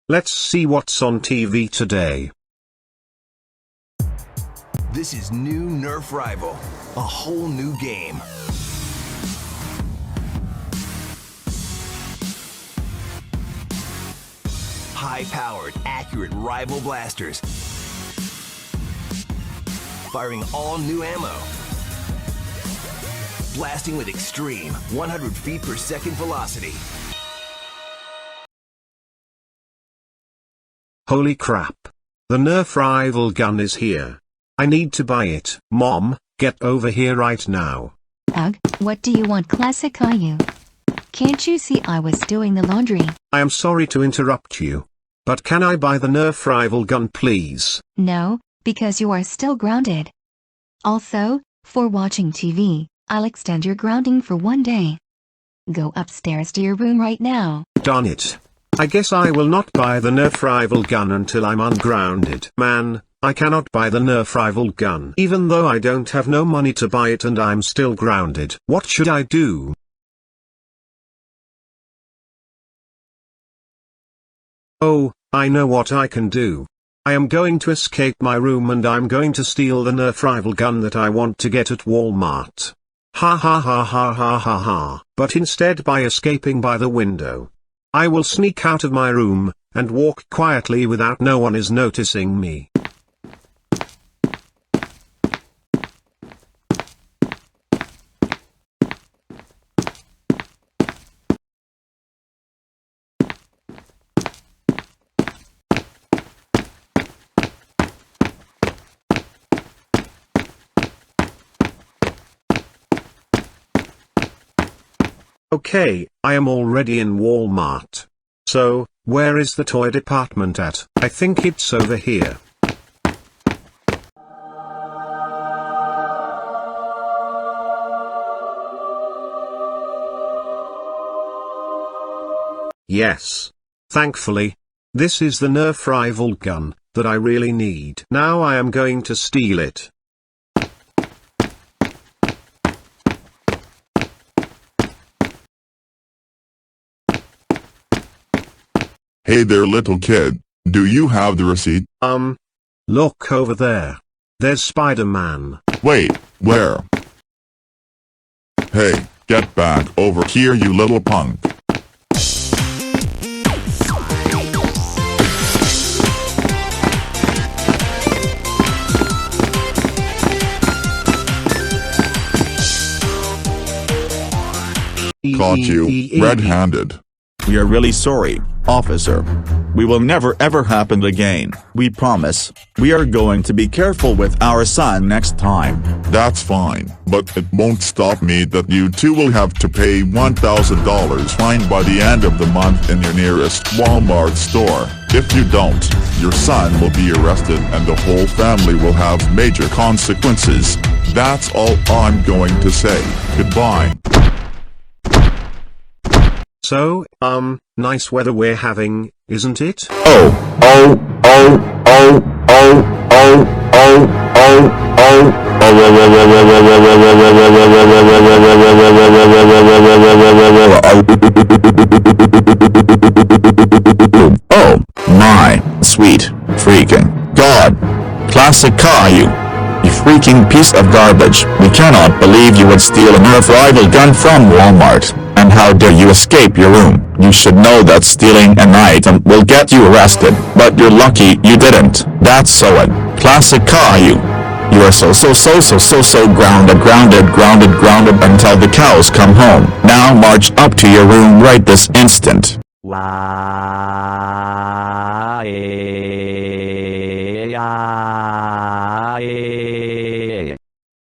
Let's see what's on TV today. This is new Nerf Rival, a whole new game. High-powered, accurate rival blasters. Firing all new ammo. Blasting with extreme 100 feet per second velocity. Holy crap. The Nerf Rival Gun is here. I need to buy it. Mom, get over here right now. Ugh, what do you want, Classic Caillou? Can't you see I was doing the laundry? I am sorry to interrupt you. But can I buy the Nerf Rival Gun please? No, because you are still grounded. Also, for watching TV, I'll extend your grounding for 1 day. Go upstairs to your room right now. Darn it. I guess I will not buy the Nerf Rival Gun until I'm ungrounded. Man, I cannot buy the Nerf Rival Gun even though I don't have no money to buy it and I'm still grounded. What should I do? Oh, I know what I can do. I am going to escape my room and I'm going to steal the Nerf Rival Gun that I want to get at Walmart. Ha ha ha ha ha ha ha. But instead, by escaping by the window, I will sneak out of my room and walk quietly without no one is noticing me. Okay, I am already in Walmart. So, where is the toy department at? I think it's over here. Yes. Thankfully. This is the Nerf Rival Gun that I really need. Now I am going to steal it. Hey there, little kid. Do you have the receipt? Look over there. There's Spider-Man. Wait, where? Hey, get back over here, you little punk. Caught you, red-handed. We are really sorry, officer. We will never ever happen again, we promise. We are going to be careful with our son next time. That's fine, but it won't stop me that you two will have to pay $1,000 fine by the end of the month in your nearest Walmart store. If you don't, your son will be arrested and the whole family will have major consequences. That's all I'm going to say. Goodbye. So, nice weather we're having, isn't it? Oh, my, sweet, freaking God. Classic Caillou. You freaking piece of garbage. We cannot believe you would steal a Nerf Rival Gun from Walmart. And how dare you escape your room? You should know that stealing an item will get you arrested, but you're lucky you didn't. That's so it. Classic Caillou. You are so grounded until the cows come home. Now march up to your room right this instant. Why?